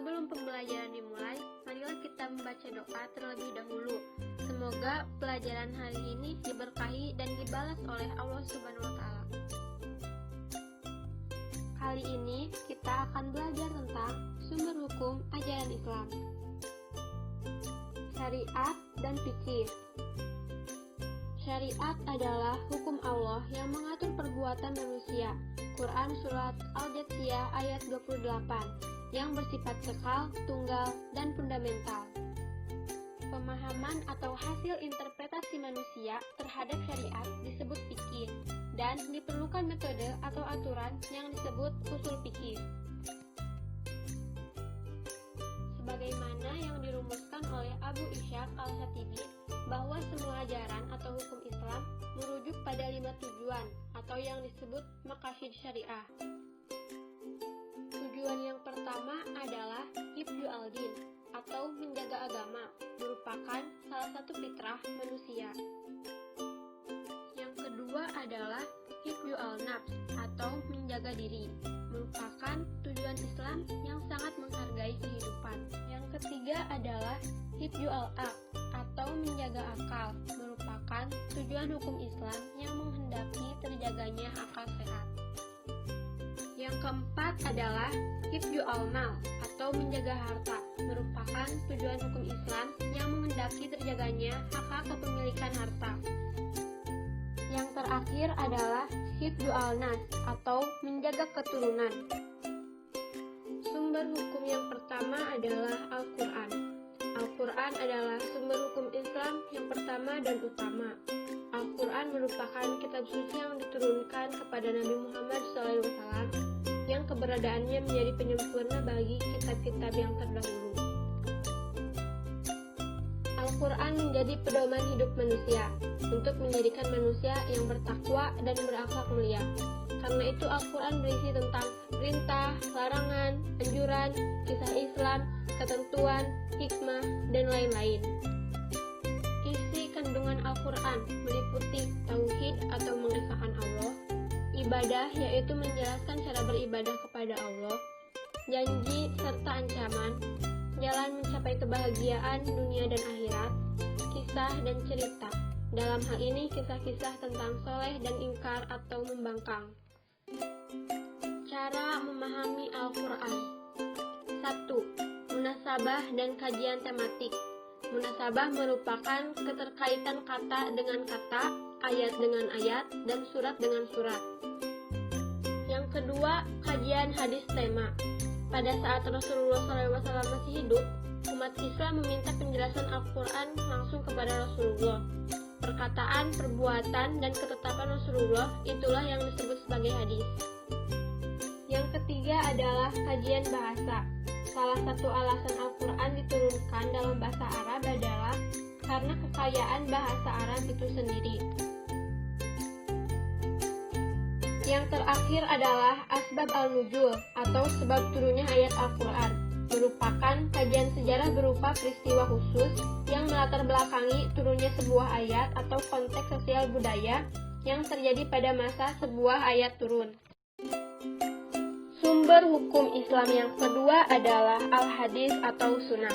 Sebelum pembelajaran dimulai, marilah kita membaca doa terlebih dahulu. Semoga pelajaran hari ini diberkahi dan dibalas oleh Allah Subhanahu wa Ta'ala. Kali ini kita akan belajar tentang sumber hukum ajaran Islam, syariat dan fikih. Syariat adalah hukum Allah yang mengatur perbuatan manusia. Quran Surat Al-Jathiyah ayat 28 yang bersifat kekal, tunggal, dan fundamental. Pemahaman atau hasil interpretasi manusia terhadap syariat disebut fikih, dan diperlukan metode atau aturan yang disebut usul fikih. Sebagaimana yang dirumuskan oleh Abu Ishaq Al-Shatibi, bahwa semua ajaran atau hukum Islam merujuk pada 5 tujuan atau yang disebut maqasid syariah. Tujuan yang pertama adalah hifdzu al-din atau menjaga agama, merupakan salah satu fitrah manusia. Yang kedua adalah hifdzu al-nafs atau menjaga diri, merupakan tujuan Islam yang sangat menghargai kehidupan. Yang ketiga adalah hifdzu al-aql atau menjaga akal, merupakan tujuan hukum Islam yang menghendaki terjaganya akal sehat. Yang keempat adalah hifdzu al-mal atau menjaga harta, merupakan tujuan hukum Islam yang menghendaki terjaganya hak kepemilikan harta. Yang terakhir adalah hifdzu al-nas atau menjaga keturunan. Sumber hukum yang pertama adalah Al-Quran. Al-Quran adalah sumber hukum Islam yang pertama dan utama. Al-Quran merupakan kitab suci yang diturunkan kepada Nabi Muhammad SAW, yang keberadaannya menjadi penyempurna bagi kitab-kitab yang terdahulu. Al-Quran menjadi pedoman hidup manusia untuk menjadikan manusia yang bertakwa dan berakhlak mulia. Karena itu Al-Quran berisi tentang perintah, larangan, anjuran, kisah Islam, ketentuan, hikmah, dan lain-lain. Isi kandungan Al-Quran meliputi tauhid atau mengesahkan Allah, ibadah yaitu menjelaskan cara beribadah kepada Allah, janji serta ancaman, jalan mencapai kebahagiaan dunia dan akhirat, kisah dan cerita. Dalam hal ini kisah-kisah tentang soleh dan ingkar atau membangkang. Cara memahami Al-Quran. 1. Munasabah dan kajian tematik. Munasabah merupakan keterkaitan kata dengan kata, ayat dengan ayat, dan surat dengan surat. Yang kedua, kajian hadis tema. Pada saat Rasulullah SAW masih hidup, umat Islam meminta penjelasan Al-Quran langsung kepada Rasulullah. Perkataan, perbuatan, dan ketetapan Rasulullah itulah yang disebut sebagai hadis. Yang ketiga adalah kajian bahasa. Salah satu alasan Al-Quran diturunkan dalam bahasa Arab adalah karena kekayaan bahasa Arab itu sendiri. Yang terakhir adalah asbab al-nuzul atau sebab turunnya ayat Al-Quran, merupakan kajian sejarah berupa peristiwa khusus yang melatar belakangi turunnya sebuah ayat atau konteks sosial budaya yang terjadi pada masa sebuah ayat turun. Sumber hukum Islam yang kedua adalah al-hadis atau sunnah.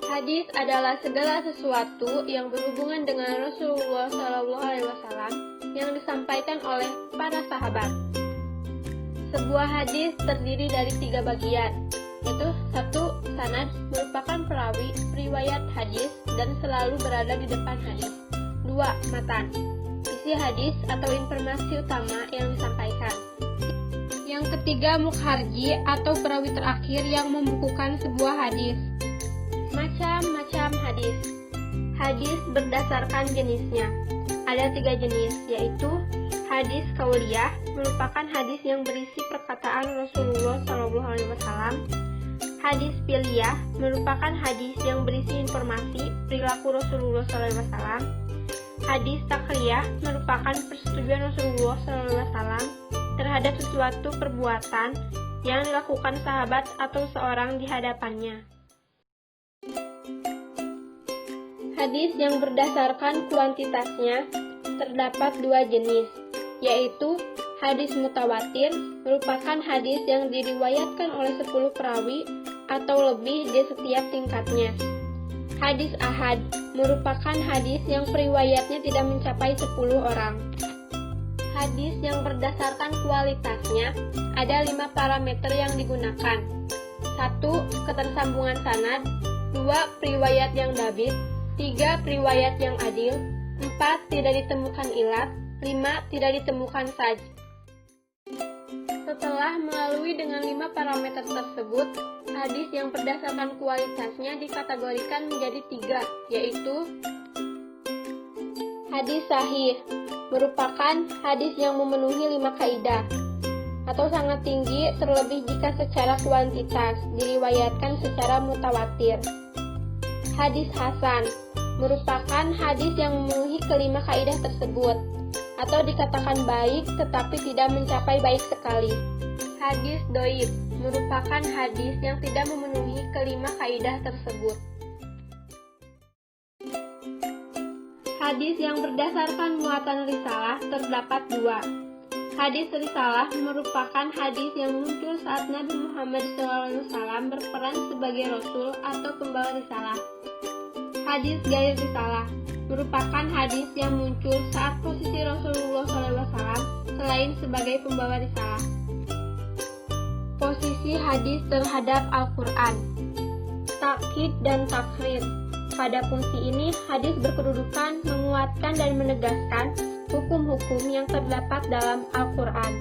Hadis adalah segala sesuatu yang berhubungan dengan Rasulullah SAW yang disampaikan oleh para sahabat. Sebuah hadis terdiri dari 3 bagian, yaitu 1. Sanad, merupakan perawi, riwayat hadis, dan selalu berada di depan hadis. 2. Matan, isi hadis atau informasi utama yang disampaikan. Yang ketiga, mukharji atau perawi terakhir yang membukukan sebuah hadis. Macam-macam hadis. Hadis berdasarkan jenisnya. Ada 3 jenis, yaitu hadis qauliyah, merupakan hadis yang berisi perkataan Rasulullah SAW. Hadis fi'liyah, merupakan hadis yang berisi informasi perilaku Rasulullah SAW. Hadis takriyah, merupakan persetujuan Rasulullah SAW terhadap sesuatu perbuatan yang dilakukan sahabat atau seorang di hadapannya. Hadis yang berdasarkan kuantitasnya terdapat 2 jenis, yaitu Hadis mutawatir merupakan hadis yang diriwayatkan oleh 10 perawi atau lebih di setiap tingkatnya. Hadis ahad merupakan hadis yang periwayatnya tidak mencapai 10 orang. Hadis yang berdasarkan kualitasnya ada 5 parameter yang digunakan. 1. Ketersambungan sanad. 2. Periwayat yang dabit. 3. Periwayat yang adil. 4. Tidak ditemukan ilat. 5. Tidak ditemukan saj. Setelah melalui dengan 5 parameter tersebut, hadis yang berdasarkan kualitasnya dikategorikan menjadi 3, yaitu hadis sahih, merupakan hadis yang memenuhi 5 kaidah, atau sangat tinggi terlebih jika secara kuantitas diriwayatkan secara mutawatir. Hadis hasan, merupakan hadis yang memenuhi kelima kaidah tersebut, atau dikatakan baik tetapi tidak mencapai baik sekali. Hadis doib merupakan hadis yang tidak memenuhi kelima kaidah tersebut. Hadis yang berdasarkan muatan risalah terdapat 2. Hadis risalah merupakan hadis yang muncul saat Nabi Muhammad SAW berperan sebagai Rasul atau pembawa risalah. Hadis gair risalah merupakan hadis yang muncul saat posisi Rasulullah SAW selain sebagai pembawa risalah. Posisi hadis terhadap Al-Quran, takkid dan takrir. Pada fungsi ini, hadis berkedudukan menguatkan dan menegaskan hukum-hukum yang terdapat dalam Al-Quran.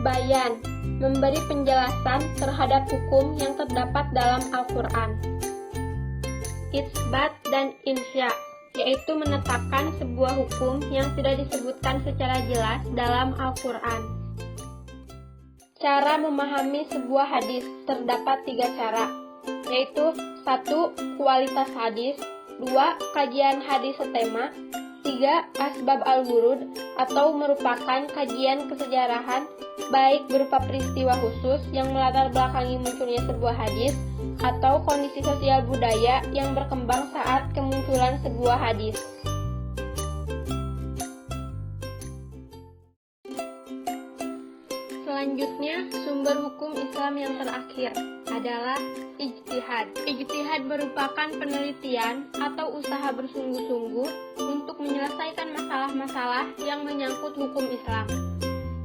Bayan, memberi penjelasan terhadap hukum yang terdapat dalam Al-Quran. Itsbat dan insya, yaitu menetapkan sebuah hukum yang tidak disebutkan secara jelas dalam Al-Quran. Cara memahami sebuah hadis terdapat 3 cara, yaitu 1. Kualitas hadis, 2. Kajian hadis setema, 3. Asbab al-wurud atau merupakan kajian kesejarahan baik berupa peristiwa khusus yang melatar belakangi munculnya sebuah hadis atau kondisi sosial budaya yang berkembang saat kemunculan sebuah hadis. Selanjutnya, sumber hukum Islam yang terakhir adalah ijtihad. Ijtihad merupakan penelitian atau usaha bersungguh-sungguh untuk menyelesaikan masalah-masalah yang menyangkut hukum Islam.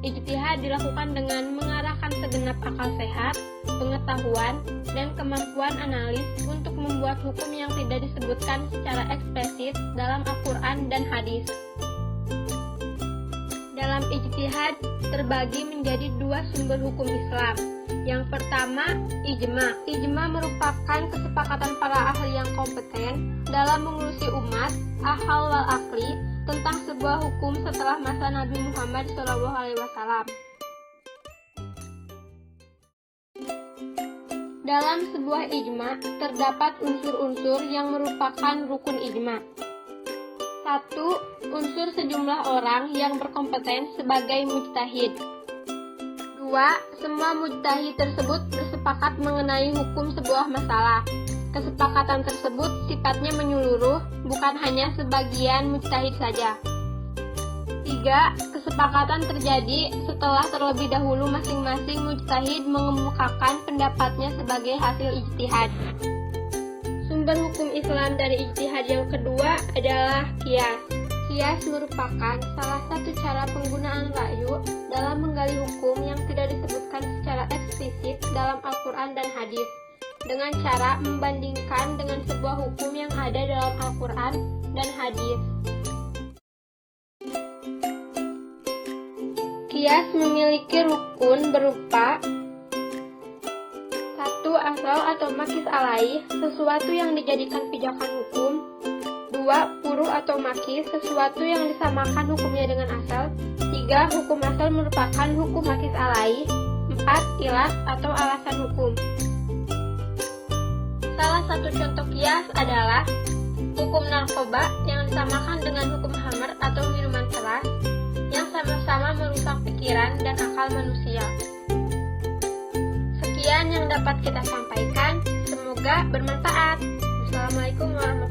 Ijtihad dilakukan dengan mengarahkan segenap akal sehat, pengetahuan, dan kemampuan analis untuk membuat hukum yang tidak disebutkan secara eksplisit dalam Al-Quran dan hadis. Dalam ijtihad terbagi menjadi 2 sumber hukum Islam. Yang pertama, ijma. Ijma merupakan kesepakatan para ahli yang kompeten dalam mengurusi umat, ahal wal akli, tentang sebuah hukum setelah masa Nabi Muhammad SAW. Dalam sebuah ijma terdapat unsur-unsur yang merupakan rukun ijma. 1. Unsur sejumlah orang yang berkompeten sebagai mujtahid. 2. Semua mujtahid tersebut bersepakat mengenai hukum sebuah masalah. Kesepakatan tersebut sifatnya menyeluruh, bukan hanya sebagian mujtahid saja. 3. Kesepakatan terjadi setelah terlebih dahulu masing-masing mujtahid mengemukakan pendapatnya sebagai hasil ijtihad. Sumber hukum Islam dari ijtihad yang kedua adalah qiyas. Qiyas merupakan salah satu cara penggunaan ra'yu dalam menggali hukum yang tidak disebutkan secara eksplisit dalam Al-Quran dan hadis, dengan cara membandingkan dengan sebuah hukum yang ada dalam Al-Quran dan hadis. Qiyas memiliki rukun berupa 1. Asal atau makis alaih, sesuatu yang dijadikan pijakan hukum. 2. Furu atau makis, sesuatu yang disamakan hukumnya dengan asal. 3. Hukum asal merupakan hukum makis alaih. 4. Ilat atau alasan hukum. Salah satu contoh qiyas adalah hukum narkoba yang disamakan dengan hukum khamr atau minuman keras yang sama-sama merusak pikiran dan akal manusia. Sekian yang dapat kita sampaikan, semoga bermanfaat. Wassalamualaikum warahmatullahi wabarakatuh.